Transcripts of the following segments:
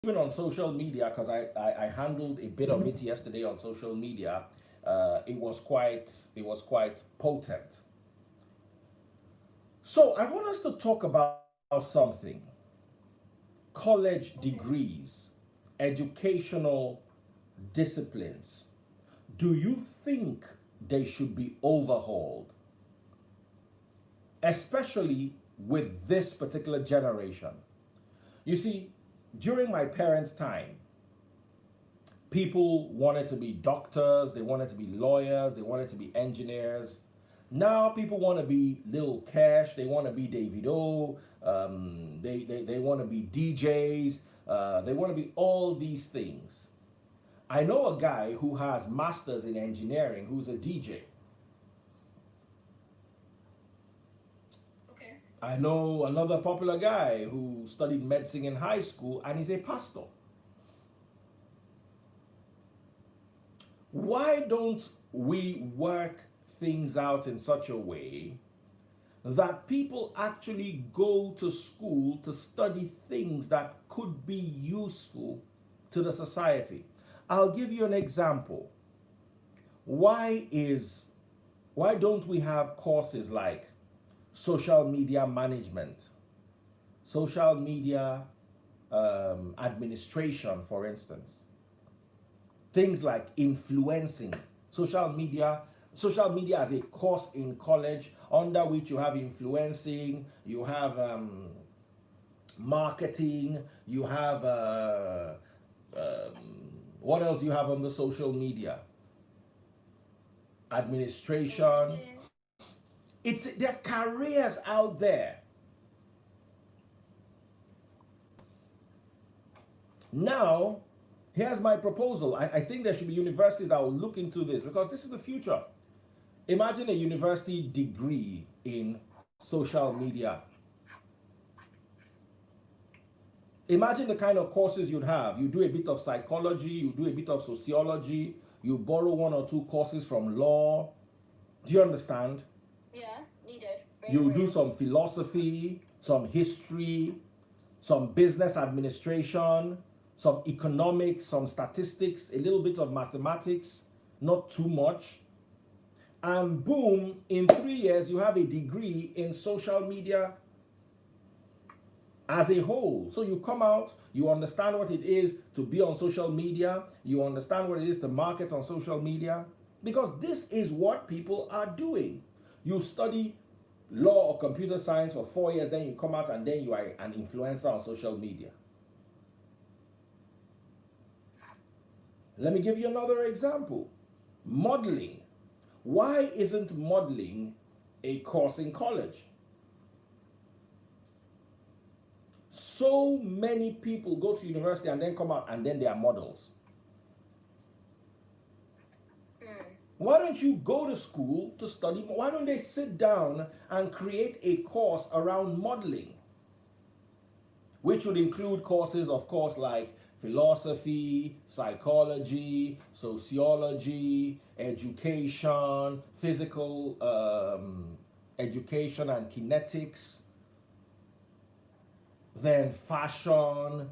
even on social media, because I handled a bit of it yesterday on social media, it was quite potent. So I want us to talk about something: college degrees, educational disciplines. Do you think they should be overhauled, especially with this particular generation? You see, during my parents' time, people wanted to be doctors, they wanted to be lawyers, they wanted to be engineers. Now people want to be Lil Cash, they want to be Davido, they want to be DJs, they want to be all these things. I know a guy who has masters in engineering who's a DJ. Okay. I know another popular guy who studied medicine in high school and is a pastor. Why don't we work things out in such a way that people actually go to school to study things that could be useful to the society? I'll give you an example. Why is why don't we have courses like social media management, social media administration, for instance? Things like influencing, social media, social media as a course in college, under which you have influencing, you have marketing, you have what else do you have on the social media? Administration. Marketing. It's there are careers out there. Now, here's my proposal. I think there should be universities that will look into this because this is the future. Imagine a university degree in social media. Imagine the kind of courses you'd have. You do a bit of psychology, you do a bit of sociology, you borrow one or two courses from law. Do you understand? Yeah, needed. Very You do rare. some philosophy, some history, some business administration, some economics, some statistics, a little bit of mathematics, not too much. And boom, in 3 years, you have a degree in social media as a whole. So you come out, you understand what it is to be on social media, you understand what it is to market on social media, because this is what people are doing. You study law or computer science for 4 years, then you come out and then you are an influencer on social media. Let me give you another example. Modeling. Why isn't modeling a course in college? So many people go to university and then come out and then they are models. Mm. Why don't you go to school to study? Why don't they sit down and create a course around modeling, which would include courses, of course, like philosophy, psychology, sociology, education, physical education and kinetics, then fashion.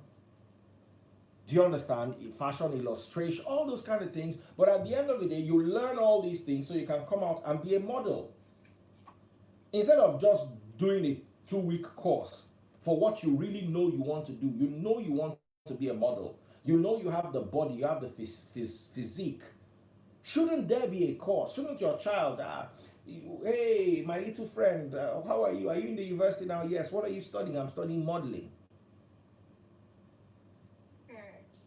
Do you understand? Fashion illustration, all those kind of things. But at the end of the day, you learn all these things so you can come out and be a model. Instead of just doing a 2 week course for what you really know you want to do. You know you want to be a model. You know you have the body, you have the physique. Shouldn't there be a course? Shouldn't your child, hey, my little friend, how are you? Are you in the university now? Yes. What are you studying? I'm studying modeling. Mm.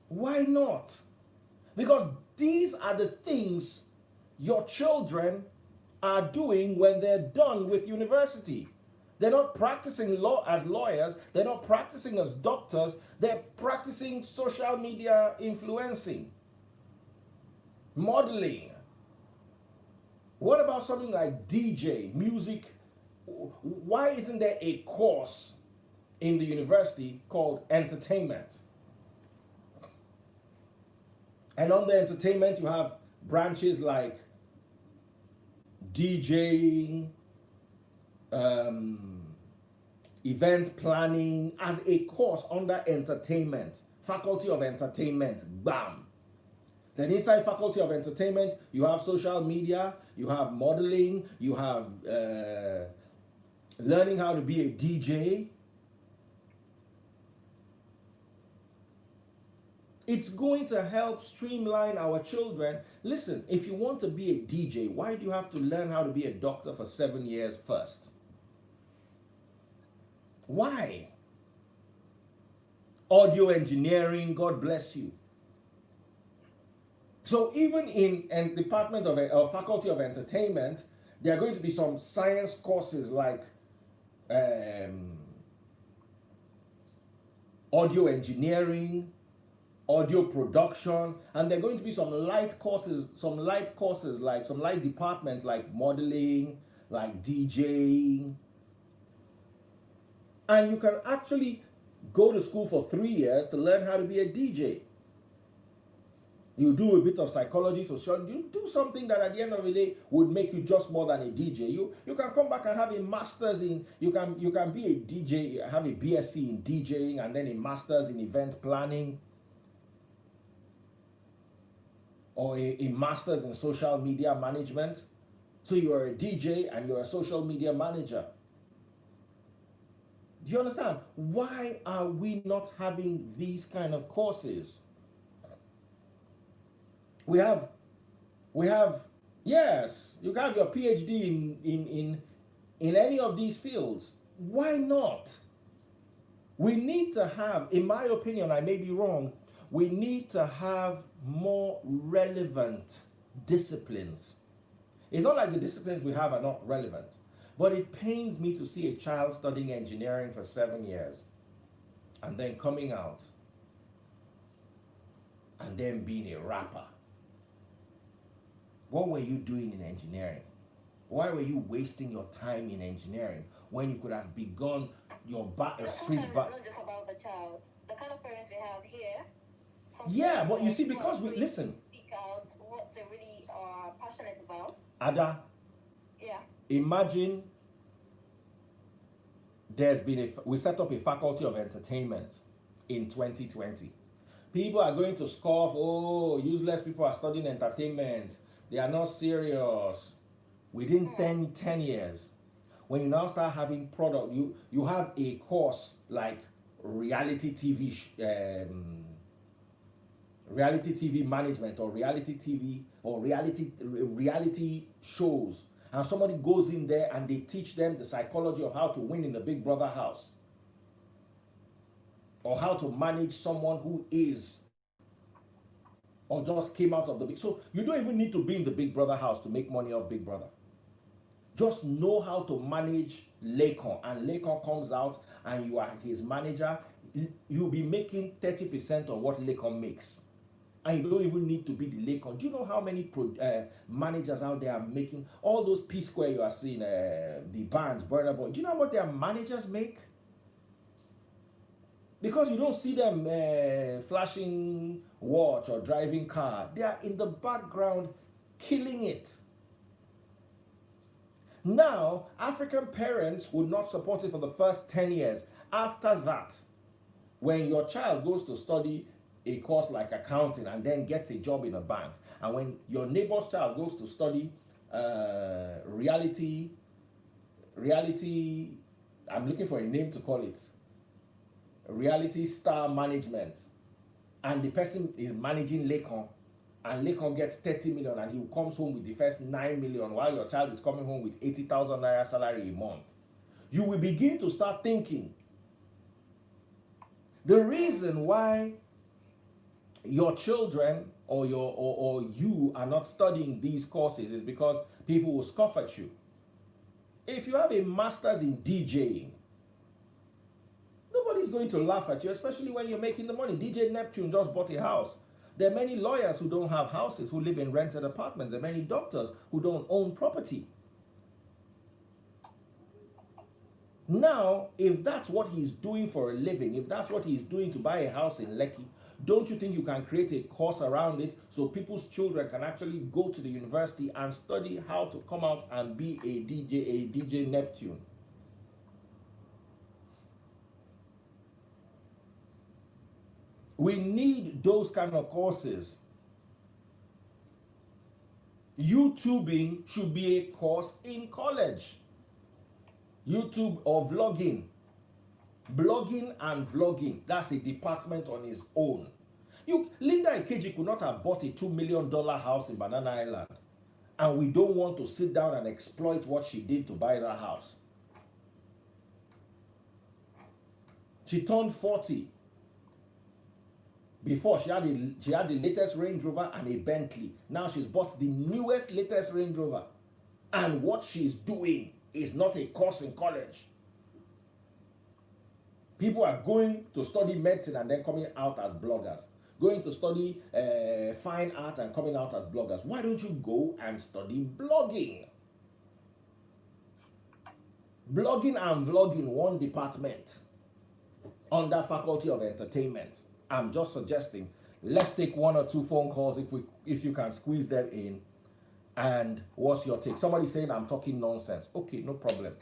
Why not? Because these are the things your children are doing when they're done with university. They're not practicing law as lawyers, they're not practicing as doctors, they're practicing social media influencing, modeling. What about something like DJ, music? Why isn't there a course in the university called entertainment? And under entertainment, you have branches like DJing, um, event planning as a course under entertainment. Faculty of Entertainment, bam. Then inside Faculty of Entertainment, you have social media, you have modeling, you have learning how to be a DJ. It's going to help streamline our children. Listen, if you want to be a DJ, why do you have to learn how to be a doctor for 7 years first? Why? Audio engineering, God bless you. So even in Department of Faculty of Entertainment, there are going to be some science courses like audio engineering, audio production, and there are going to be some light departments like modeling, like DJing. And you can actually go to school for 3 years to learn how to be a DJ. You do a bit of psychology, sociology, you do something that at the end of the day would make you just more than a DJ. You can come back and have a master's in, you can be a DJ, have a BSc in DJing and then a master's in event planning, or a master's in social media management. So you're a DJ and you're a social media manager. Do you understand? Why are we not having these kind of courses? We have, yes, you can have your PhD in any of these fields. Why not? We need to have, in my opinion, I may be wrong, we need to have more relevant disciplines. It's not like the disciplines we have are not relevant, but it pains me to see a child studying engineering for 7 years and then coming out and then being a rapper. What were you doing in engineering? Why were you wasting your time in engineering when you could have begun your street It's not just about the child. The kind of parents we have here. Yeah, but you see, because we listen. Speak out what they really are passionate about. Ada. Yeah. Imagine we set up a faculty of entertainment in 2020. People are going to scoff, oh, useless people are studying entertainment. They are not serious. Within 10 years, when you now start having product, you have a course like reality TV management, or reality TV, or reality shows, and somebody goes in there and they teach them the psychology of how to win in the Big Brother house, or how to manage someone who is or just came out of the big. So you don't even need to be in the Big Brother house to make money off Big Brother. Just know how to manage Lakon, and Lakon comes out and you are his manager. You'll be making 30% of what Lakon makes, and you don't even need to be the Lakon. Do you know how many managers out there are making all those P Square you are seeing, the bands, Burna Boy? Do you know what their managers make? Because you don't see them flashing watch or driving car. They are in the background killing it. Now, African parents would not support it for the first 10 years. After that, when your child goes to study a course like accounting and then gets a job in a bank, and when your neighbor's child goes to study reality, I'm looking for a name to call it, reality star management, and the person is managing Lakon, and Lakon gets 30 million and he comes home with the first 9 million while your child is coming home with 80,000 naira salary a month, you will begin to start thinking the reason why your children or you are not studying these courses is because people will scoff at you. If you have a master's in DJing, nobody's going to laugh at you, especially when you're making the money. DJ Neptune just bought a house. There are many lawyers who don't have houses, who live in rented apartments. There are many doctors who don't own property. Now, if that's what he's doing for a living, if that's what he's doing to buy a house in Lekki, don't you think you can create a course around it so people's children can actually go to the university and study how to come out and be a DJ Neptune? We need those kind of courses. YouTubing should be a course in college. YouTube or vlogging. Blogging and vlogging, that's a department on its own. Linda Ikeji could not have bought a $2 million house in Banana Island, and we don't want to sit down and exploit what she did to buy that house. She turned 40. Before, she had the latest Range Rover and a Bentley. Now she's bought the newest, latest Range Rover. And what she's doing is not a course in college. People are going to study medicine and then coming out as bloggers. Going to study fine art and coming out as bloggers. Why don't you go and study blogging? Blogging and vlogging, one department under Faculty of Entertainment. I'm just suggesting, let's take 1 or 2 phone calls if you can squeeze them in. And what's your take? Somebody saying I'm talking nonsense. Okay, no problem.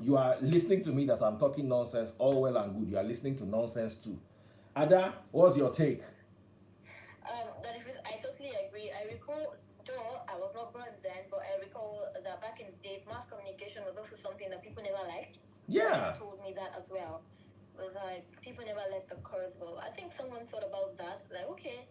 You are listening to me that I'm talking nonsense, all well and good. You are listening to nonsense too. Ada, what's your take? I totally agree. I recall, though I was not born then, but I recall that back in the days, mass communication was also something that people never liked. Yeah. They told me that as well. It was like, people never liked the course. Well, I think someone thought about that. Like, okay,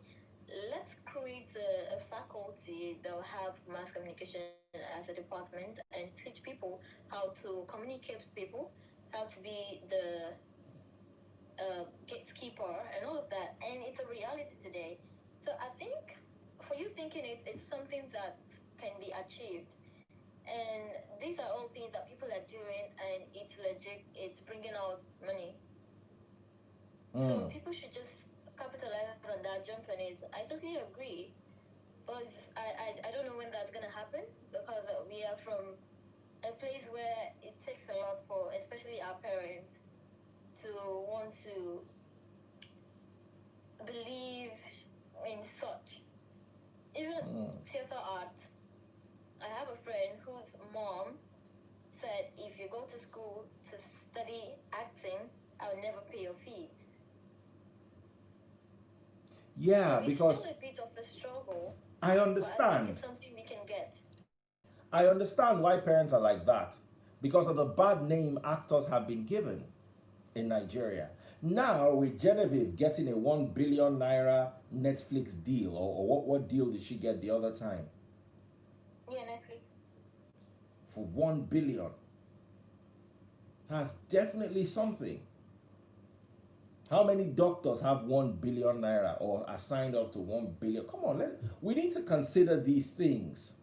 let's create a faculty that will have mass communication as a department and teach people how to communicate with people, how to be the gatekeeper and all of that. And it's a reality today. So I think for you thinking it's something that can be achieved. And these are all things that people are doing, and it's legit, it's bringing out money. So people should just capitalize on that, jump on it. I totally agree. But I don't know when that's going to happen, because we are from a place where it takes a lot for, especially our parents, to want to believe in such. Even theater art. I have a friend whose mom said, if you go to school to study acting, I'll never pay your fees. Yeah, so because it's still a bit of a struggle. I understand. But I think it's something we can get. I understand why parents are like that, because of the bad name actors have been given in Nigeria. Now, with Genevieve getting a 1 billion naira Netflix deal, or what deal did she get the other time? Yeah, Netflix. For 1 billion. That's definitely something. How many doctors have 1 billion naira or are signed up to 1 billion? Come on, we need to consider these things.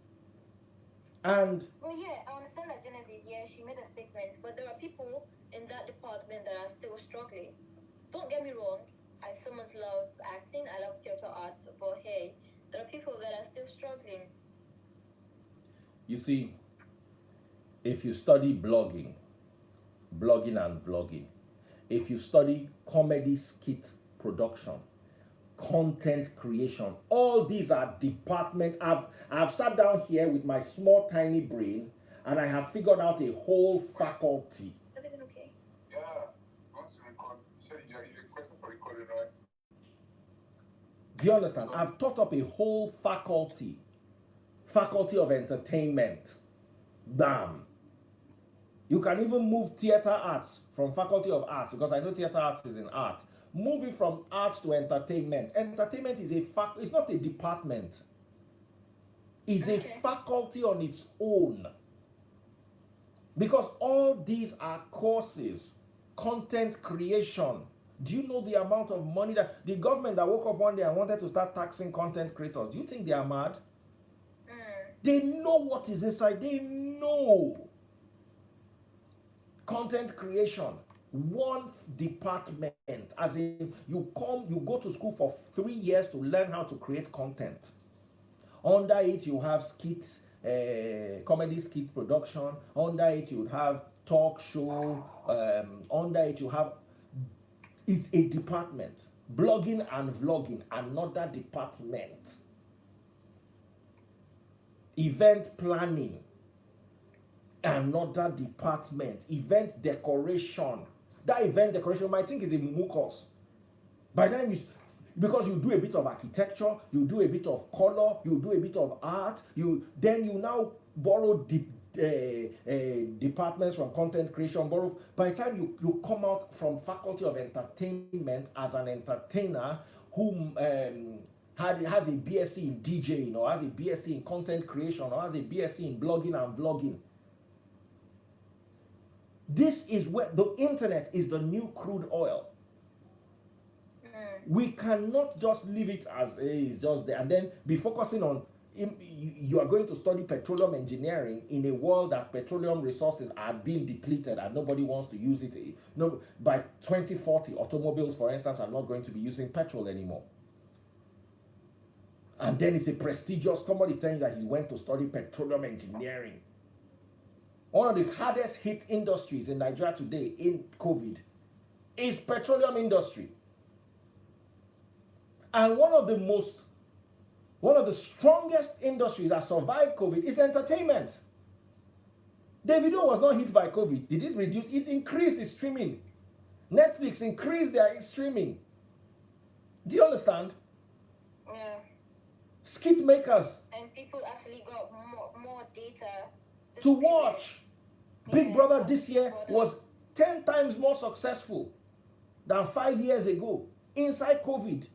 And well, yeah, I understand that Genevieve, yeah, she made a statement, but there are people in that department that are still struggling. Don't get me wrong, I so much love acting, I love theater art, but hey, there are people that are still struggling. You see, if you study blogging and vlogging, if you study comedy skit production, content creation, all these are departments. I've sat down here with my small tiny brain and I have figured out a whole faculty. Everything okay? Yeah, once you record, so you're requesting for recording, right? Do you understand? I've taught up a whole faculty of entertainment. Bam. You can even move theater arts from faculty of arts, because I know theater arts is in art. Move it from arts to entertainment. Entertainment is it's not a department. It's a faculty on its own. Because all these are courses. Content creation. Do you know the amount of money that the government that woke up one day and wanted to start taxing content creators? Do you think they are mad? They know what is inside. They know. Content creation, one department, as in you go to school for 3 years to learn how to create content. Under it, you have skits, comedy skit production. Under it, you have talk show. Under it, you have, it's a department. Blogging and vlogging, another department. Event planning, another department. Event decoration. That event decoration you might think is a MOOC course. By then, Because you do a bit of architecture, you do a bit of color, you do a bit of art, you now borrow departments from content creation. By the time you come out from faculty of entertainment as an entertainer who has a BSc in DJing, or has a BSc in content creation, or has a BSc in blogging and vlogging. This is where the internet is the new crude oil. We cannot just leave it as it's just there and then be focusing on you are going to study petroleum engineering in a world that petroleum resources are being depleted and nobody wants to use it. No, by 2040, automobiles, for instance, are not going to be using petrol anymore. And then it's a prestigious, somebody saying that he went to study petroleum engineering. One of the hardest hit industries in Nigeria today in COVID is petroleum industry. And one of the strongest industries that survived COVID is entertainment. Davido was not hit by COVID. Did it reduce? It increased its streaming. Netflix increased their streaming. Do you understand? Yeah. Skit makers. And people actually got more data to watch. Big Brother this year was 10 times more successful than 5 years ago. Inside COVID,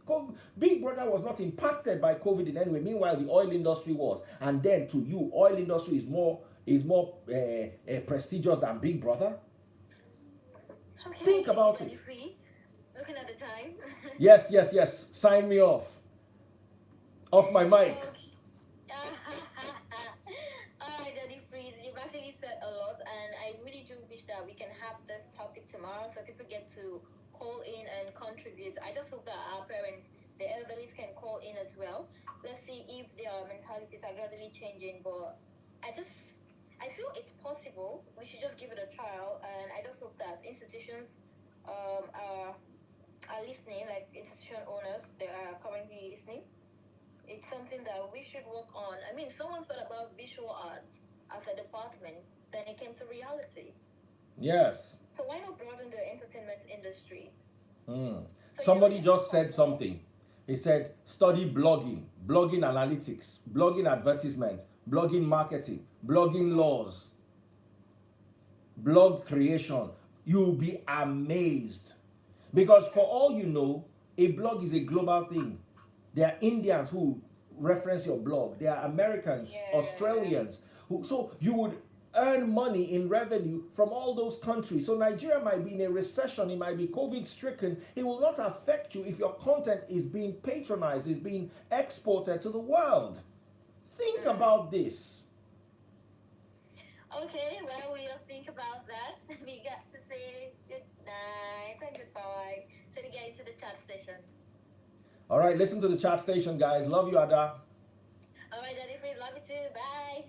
Big Brother was not impacted by COVID in any way. Meanwhile, the oil industry was. And then to you, oil industry is more prestigious than Big Brother. Okay, think about it. Looking at the time. Yes. Sign me off. Off my mic. Alright, Daddy Freeze, you've actually said a lot, and I really do wish that we can have this topic tomorrow so people get to call in and contribute. I just hope that our parents, the elderly, can call in as well. Let's see if their mentalities are gradually changing, but I feel it's possible. We should just give it a trial, and I just hope that institutions are listening, like institution owners, they are currently listening. It's something that we should work on. I mean, someone thought about visual arts as a department, then it came to reality. Yes. So why not broaden the entertainment industry? So somebody just said something. He said, study blogging analytics, blogging advertisement, blogging marketing, blogging laws, blog creation. You'll be amazed. Because for all you know, a blog is a global thing. There are Indians who reference your blog. There are Americans, Australians. So you would earn money in revenue from all those countries. So Nigeria might be in a recession. It might be COVID stricken. It will not affect you if your content is being patronized, is being exported to the world. Think about this. Okay, well, we'll think about that. We got to say good night and goodbye. So we get into the chat station. All right, listen to the chat station, guys. Love you, Ada. All right, Daddy Freeze, love you too. Bye.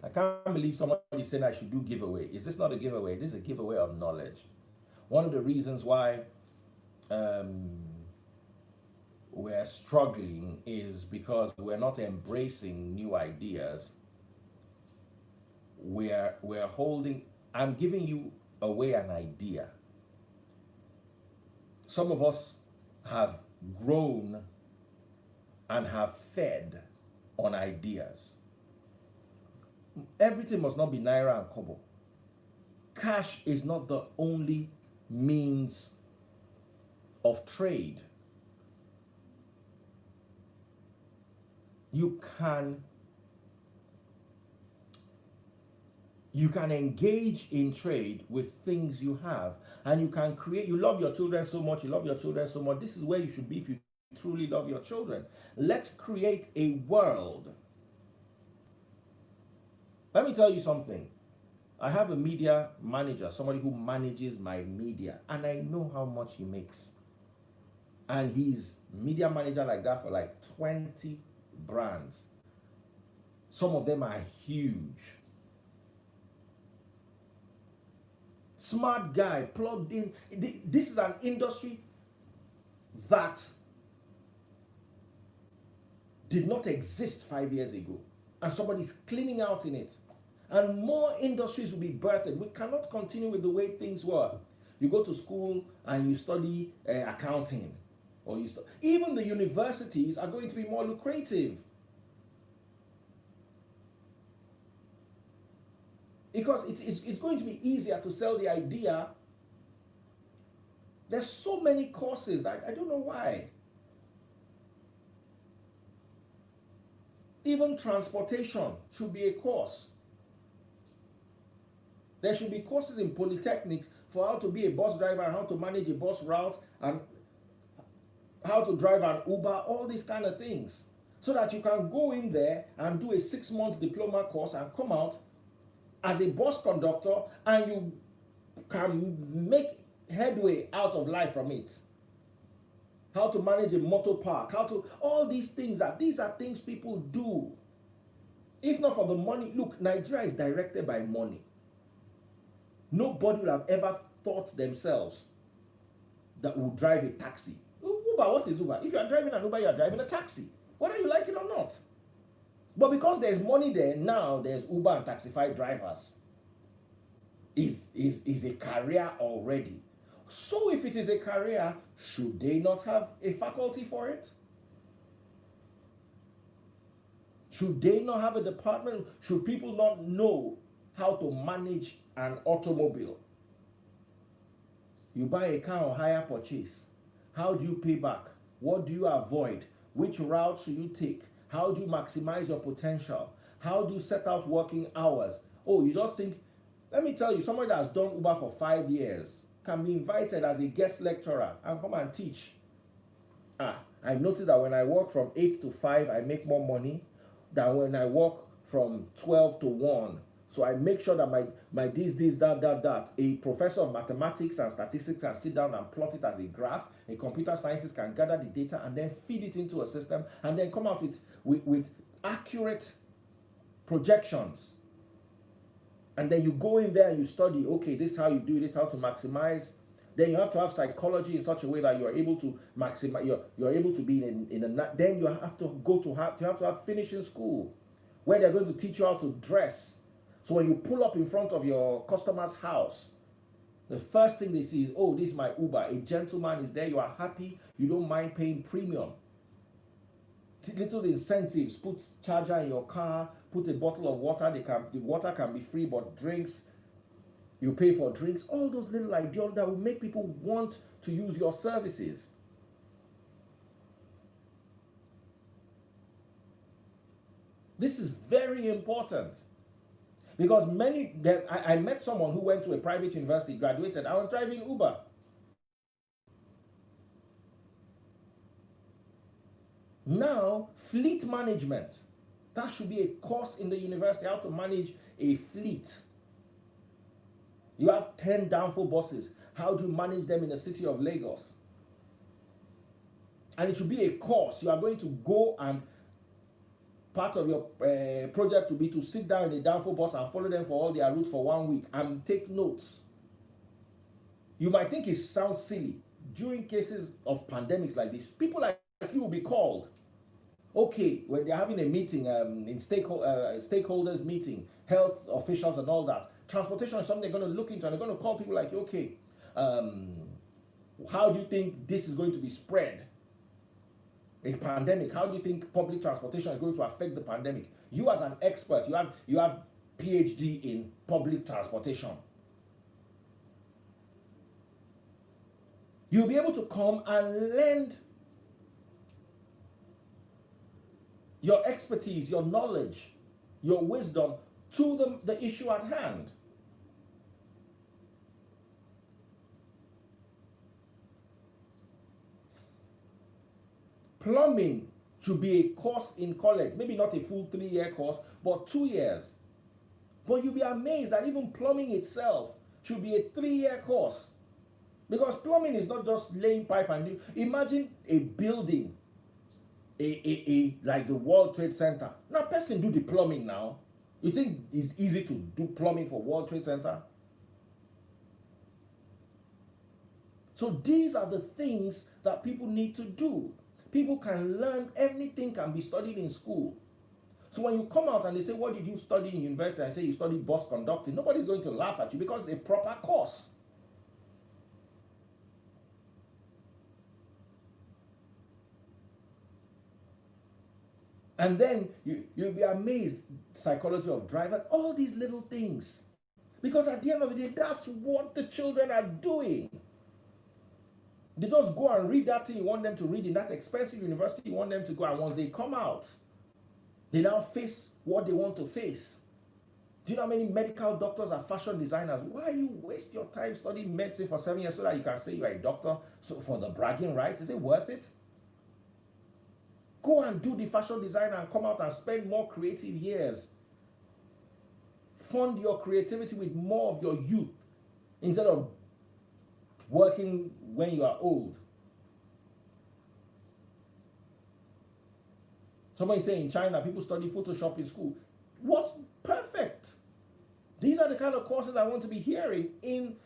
I can't believe somebody said I should do giveaway. Is this not a giveaway? This is a giveaway of knowledge. One of the reasons why we're struggling is because we're not embracing new ideas. We're holding. I'm giving you away an idea. Some of us have grown and have fed on ideas. Everything must not be naira and kobo. Cash is not the only means of trade. You can engage in trade with things you have, and you can create. You love your children so much. This is where you should be if you truly love your children. Let's create a world. Let me tell you something. I have a media manager, somebody who manages my media, and I know how much he makes. And he's media manager like that for like 20 brands. Some of them are huge. Smart guy, plugged in. This is an industry that did not exist 5 years ago. And somebody's cleaning out in it. And more industries will be birthed. We cannot continue with the way things were. you go to school and you study accounting, or even the universities are going to be more lucrative. Because it's going to be easier to sell the idea. There's so many courses that I don't know why. Even transportation should be a course. There should be courses in polytechnics for how to be a bus driver, and how to manage a bus route, and how to drive an Uber, all these kind of things. So that you can go in there and do a 6-month diploma course and come out as a bus conductor, and you can make headway out of life from it. How to manage a motor park, all these things, these are things people do. If not for the money, look, Nigeria is directed by money. Nobody would have ever thought themselves that would drive a taxi. Uber, what is Uber? If you are driving an Uber, you are driving a taxi, whether you like it or not. But because there's money there, now there's Uber and Taxify drivers. Is a career already. So if it is a career, should they not have a faculty for it? Should they not have a department? Should people not know how to manage an automobile? You buy a car on hire purchase. How do you pay back? What do you avoid? Which route should you take? How do you maximize your potential? How do you set out working hours? Oh, you just think, let me tell you, somebody that's done Uber for 5 years can be invited as a guest lecturer and come and teach. I noticed that when I work from 8 to 5, I make more money than when I work from 12 to 1. So I make sure that my this, that. A professor of mathematics and statistics can sit down and plot it as a graph. A computer scientist can gather the data and then feed it into a system and then come out with accurate projections. And then you go in there and you study, okay, this is how you do this, how to maximize. Then you have to have psychology in such a way that you are able to maximize, you're able to be then you have to have finishing school, where they're going to teach you how to dress. So when you pull up in front of your customer's house, the first thing they see is, oh, this is my Uber. A gentleman is there. You are happy. You don't mind paying premium. Little incentives. Put charger in your car. Put a bottle of water. The water can be free, but drinks, you pay for drinks. All those little ideas that will make people want to use your services. This is very important. Because I met someone who went to a private university, graduated. I was driving Uber. Now, fleet management. That should be a course in the university, how to manage a fleet. You have 10 downfall buses. How do you manage them in the city of Lagos? And it should be a course. You are going to go, and part of your project will be to sit down in a downfall bus and follow them for all their routes for 1 week and take notes. You might think it sounds silly. During cases of pandemics like this, people like you will be called. Okay, when they're having a meeting, in stakeholders meeting, health officials and all that, transportation is something they're going to look into, and they're going to call people like, okay, how do you think this is going to be spread? A pandemic, how do you think public transportation is going to affect the pandemic? You as an expert, you have PhD in public transportation. You'll be able to come and lend your expertise, your knowledge, your wisdom to the issue at hand. Plumbing should be a course in college. Maybe not a full 3-year course, but 2 years. But you'll be amazed that even plumbing itself should be a 3-year course. Because plumbing is not just laying pipe and new. Imagine a building, like the World Trade Center. Now, person do the plumbing now. You think it's easy to do plumbing for World Trade Center? So these are the things that people need to do. People can learn, anything can be studied in school. So when you come out and they say, what did you study in university? And I say you studied bus conducting, nobody's going to laugh at you because it's a proper course. And then you'll be amazed, psychology of drivers, all these little things. Because at the end of the day, that's what the children are doing. They just go and read that thing you want them to read in that expensive university you want them to go, and once they come out, they now face what they want to face. Do you know how many medical doctors are fashion designers? Why you waste your time studying medicine for 7 years so that you can say you are a doctor? So for the bragging rights, is it worth it? Go and do the fashion design and come out and spend more creative years. Fund your creativity with more of your youth instead of working when you are old. Somebody say in China, people study Photoshop in school. What's perfect? These are the kind of courses I want to be hearing in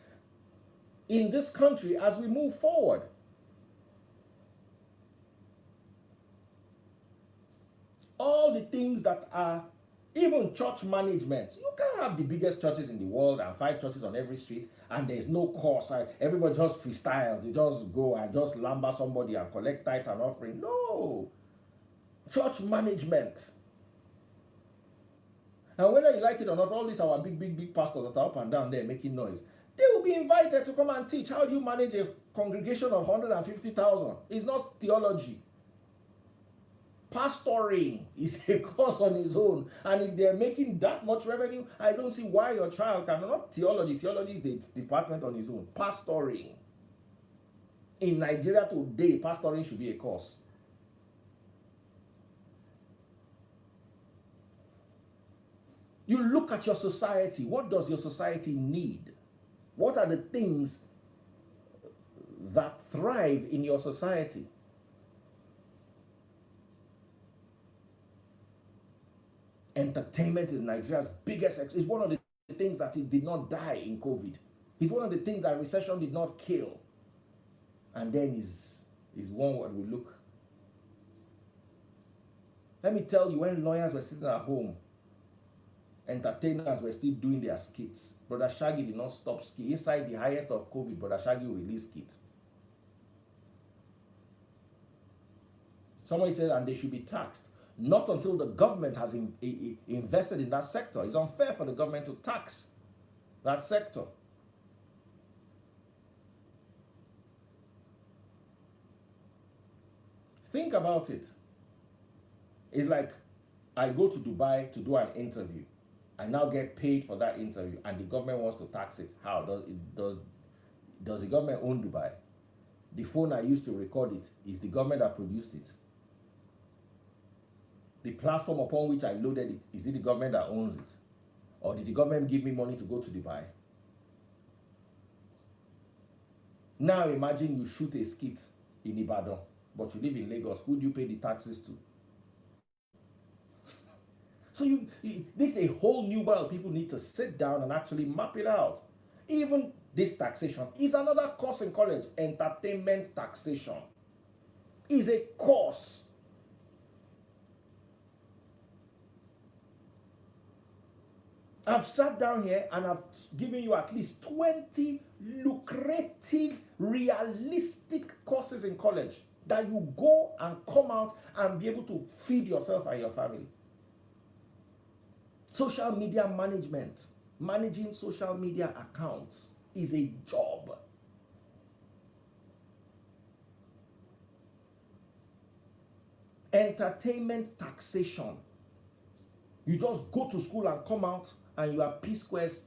this country as we move forward. All the things that are, even church management. You can't have the biggest churches in the world and 5 churches on every street and there's no course. Everybody just freestyles. You just go and just lumber somebody and collect tithe and offering. No. Church management. And whether you like it or not, all these our big pastors that are up and down there making noise, they will be invited to come and teach. How do you manage a congregation of 150,000? It's not theology. Pastoring is a course on its own. And if they're making that much revenue, I don't see why your child cannot. Not theology. Theology is the department on its own. Pastoring. In Nigeria today, pastoring should be a course. You look at your society. What does your society need? What are the things that thrive in your society? Entertainment is Nigeria's biggest. It's one of the things that it did not die in COVID. It's one of the things that recession did not kill. And then is one word we look. Let me tell you, when lawyers were sitting at home, entertainers were still doing their skits. Brother Shaggy did not stop skit. Inside the highest of COVID, Brother Shaggy released skits. Somebody said, and they should be taxed. Not until the government has invested in that sector. It's unfair for the government to tax that sector. Think about it. It's like I go to Dubai to do an interview. I now get paid for that interview, and the government wants to tax it. How does the government own Dubai? The phone I used to record it is the government that produced it. The platform upon which I loaded it, is it the government that owns it? Or did the government give me money to go to Dubai? Now imagine you shoot a skit in Ibadan, but you live in Lagos. Who do you pay the taxes to? So this is a whole new world. People need to sit down and actually map it out. Even this taxation is another course in college. Entertainment taxation is a course. I've sat down here and I've given you at least 20 lucrative, realistic courses in college that you go and come out and be able to feed yourself and your family. Social media management, managing social media accounts is a job. Entertainment taxation. You just go to school and come out and you are P-Square's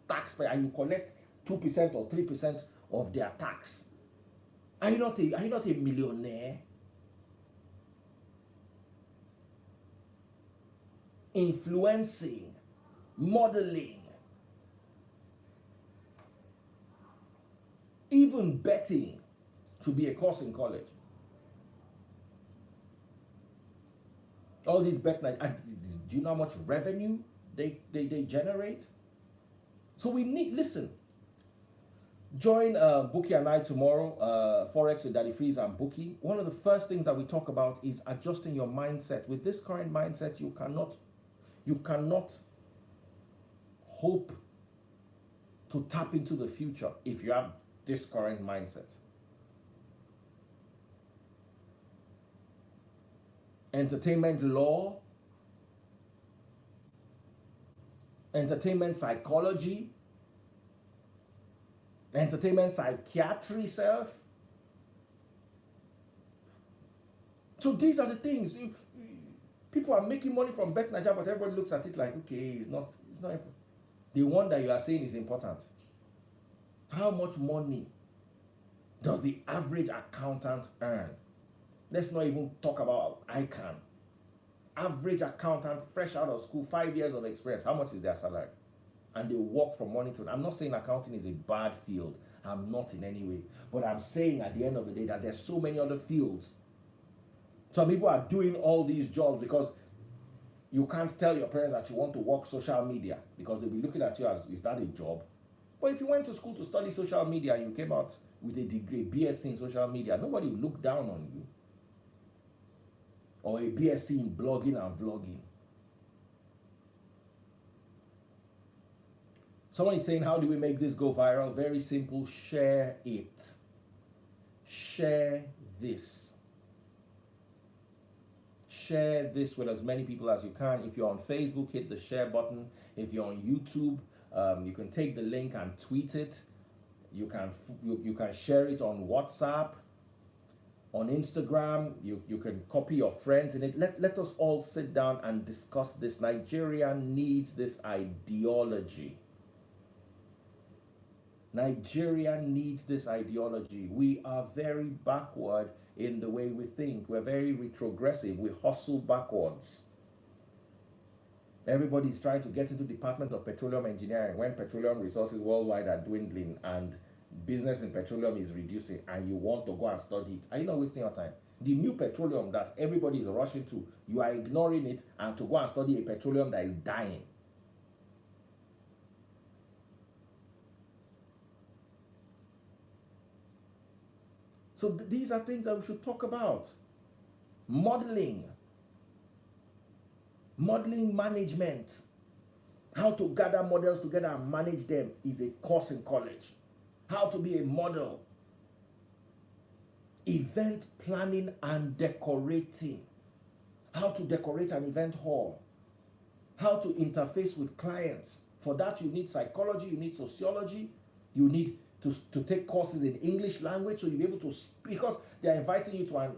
taxpayer and you collect 2% or 3% of their tax. Are you not a millionaire? Influencing, modeling, even betting should be a course in college. All these bet nights, do you know how much revenue they generate? So we need, listen, join Bookie and I tomorrow, Forex with Daddy Freeze and Bookie. One of the first things that we talk about is adjusting your mindset. With this current mindset, you cannot hope to tap into the future if you have this current mindset. entertainment law, entertainment psychology, entertainment psychiatry self. So these are the things. People are making money from Bet Nigeria, but everybody looks at it like, okay, it's not important. The one that you are saying is important. How much money does the average accountant earn? Let's not even talk about ICANN. Average accountant, fresh out of school, 5 years of experience, how much is their salary? And they work from morning to. I'm not saying accounting is a bad field. I'm not in any way. But I'm saying at the end of the day that there's so many other fields. Some people are doing all these jobs because you can't tell your parents that you want to work social media, because they'll be looking at you as, is that a job? But if you went to school to study social media and you came out with a degree, BSc in social media, nobody will look down on you. Or a BSc in blogging and vlogging. Someone is saying, how do we make this go viral? Very simple, share it. Share this. Share this with as many people as you can. If you're on Facebook, hit the share button. If you're on YouTube, you can take the link and tweet it. You can share it on WhatsApp, on Instagram. You can copy your friends in it. Let us all sit down and discuss this. Nigeria needs this ideology. Nigeria needs this ideology. We are very backward in the way we think. We're very retrogressive. We hustle backwards. Everybody's trying to get into the Department of Petroleum Engineering when petroleum resources worldwide are dwindling and business in petroleum is reducing, and you want to go and study it. Are you not wasting your time? The new petroleum that everybody is rushing to, you are ignoring it and to go and study a petroleum that is dying. So these are things that we should talk about. Modeling management. How to gather models together and manage them is a course in college. How to be a model. Event planning and decorating. How to decorate an event hall. How to interface with clients. For that you need psychology, you need sociology, you need to take courses in English language, so you'll be able to speak, because they are inviting you to an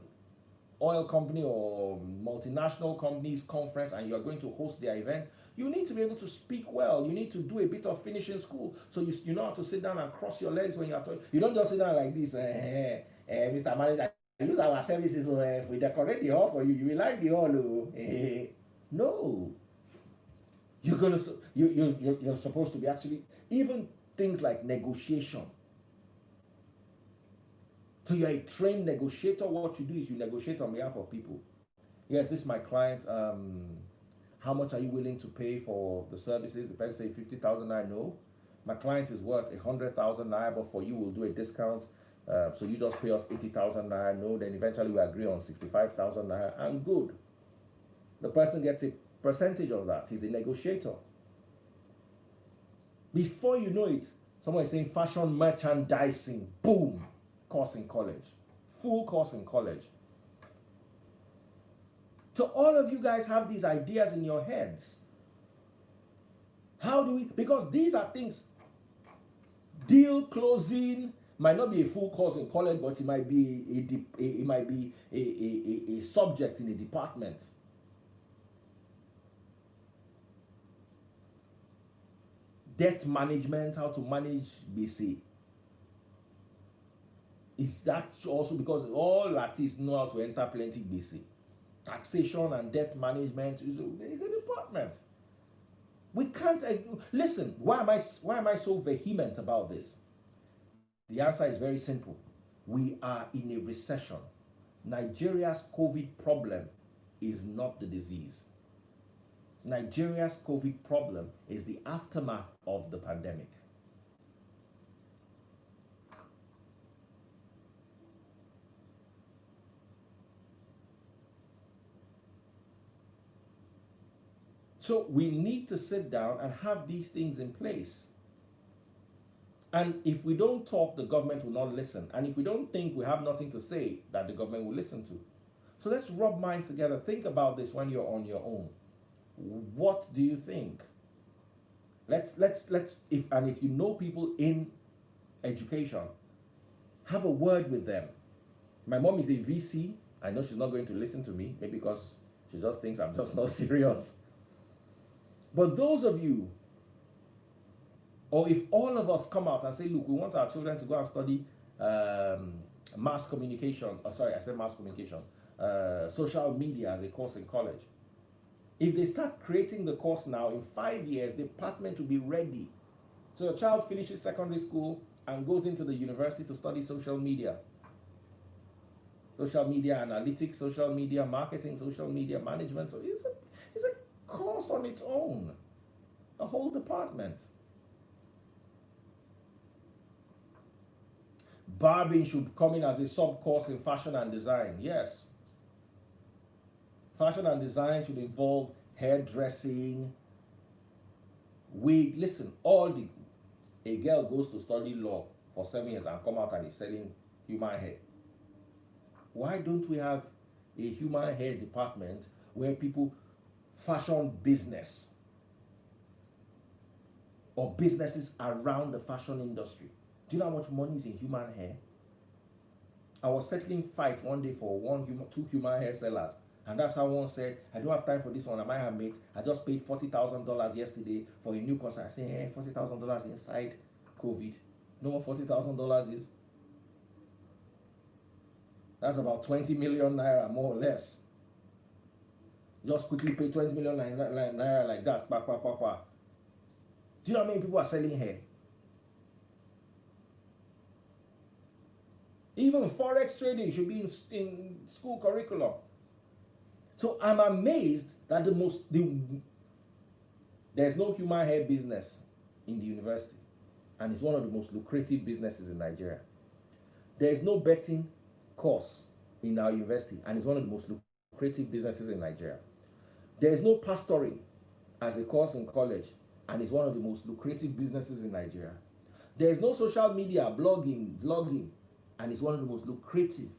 oil company or multinational companies conference and you're going to host their event. You need to be able to speak well. You need to do a bit of finishing school, so you know how to sit down and cross your legs when you're talking. You don't just sit down like this, Mr. Manager, use our services, if we decorate the hall for you, you will like the hall. No. You're supposed to be actually, even things like negotiation. So you're a trained negotiator. What you do is you negotiate on behalf of people. Yes, this is my client. How much are you willing to pay for the services? The person say 50,000 naira. No, my client is worth 100,000 naira, but for you we'll do a discount. So you just pay us 80,000 naira. No, then eventually we agree on 65,000 naira, and good. The person gets a percentage of that. He's a negotiator. Before you know it, someone is saying fashion merchandising. Boom. Course in college. Full course in college. So all of you guys have these ideas in your heads. How do we, because these are things, deal closing might not be a full course in college, but it might be a subject in a department. Debt management, how to manage BC. Is that also because all artists know how to enter plenty BC? Taxation and debt management is a department. We can't listen. Why am I so vehement about this? The answer is very simple. We are in a recession. Nigeria's COVID problem is not the disease. Nigeria's COVID problem is the aftermath of the pandemic. So we need to sit down and have these things in place. And if we don't talk, the government will not listen. And if we don't think we have nothing to say, that the government will listen to. So let's rub minds together. Think about this when you're on your own. What do you think? Let's if you know people in education, have a word with them. My mom is a VC. I know she's not going to listen to me, maybe because she just thinks I'm just not serious. But those of you, or if all of us come out and say, look, we want our children to go and study mass communication, I said mass communication, social media as a course in college. If they start creating the course now, in 5 years, the department will be ready. So your child finishes secondary school and goes into the university to study social media analytics, social media marketing, social media management. So it's a course on its own, a whole department. Barbing should come in as a sub-course in fashion and design. Yes. Fashion and design should involve hairdressing, wig. Listen, a girl goes to study law for 7 years and come out and is selling human hair. Why don't we have a human hair department where people fashion business or businesses around the fashion industry? Do you know how much money is in human hair? I was settling fights one day for two human hair sellers. And that's how one said, I don't have time for this one. I might have made, I just paid $40,000 yesterday for a new concert. I said, hey, $40,000 inside COVID. You know what $40,000 is? That's about 20 million naira, more or less. Just quickly pay 20 million naira like that. Do you know how many people are selling hair? Even forex trading should be in school curriculum. So I'm amazed that there's no human hair business in the university, and it's one of the most lucrative businesses in Nigeria. There's no betting course in our university, and it's one of the most lucrative businesses in Nigeria. There's no pastoring as a course in college, and it's one of the most lucrative businesses in Nigeria. There's no social media, blogging, vlogging, and it's one of the most lucrative.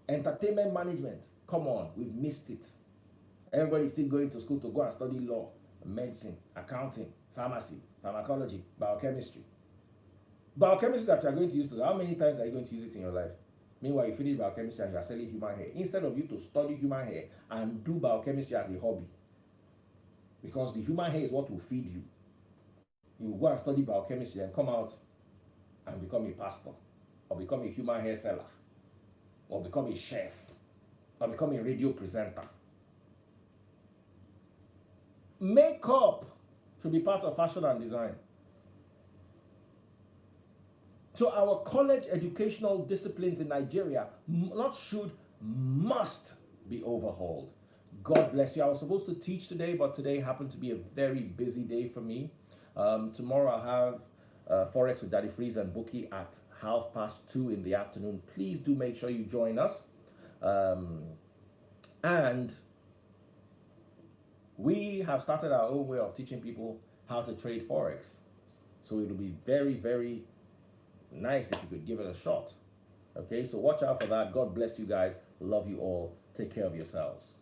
Entertainment management, come on, we've missed it. Everybody's still going to school to go and study law, medicine, accounting, pharmacy, pharmacology, biochemistry. Biochemistry that you are going to use today, how many times are you going to use it in your life? Meanwhile, you finish biochemistry and you are selling human hair. Instead of you to study human hair and do biochemistry as a hobby. Because the human hair is what will feed you. You will go and study biochemistry and come out and become a pastor, or become a human hair seller, or become a chef, or become a radio presenter. Makeup should be part of fashion and design. So our college educational disciplines in Nigeria must be overhauled. God bless you. I was supposed to teach today, but today happened to be a very busy day for me. Tomorrow I'll have Forex with Daddy Freeze and Bookie at 2:30 in the afternoon. Please do make sure you join us. And we have started our own way of teaching people how to trade Forex. So it'll be very, very nice if you could give it a shot. Okay, so watch out for that. God bless you guys. Love you all. Take care of yourselves.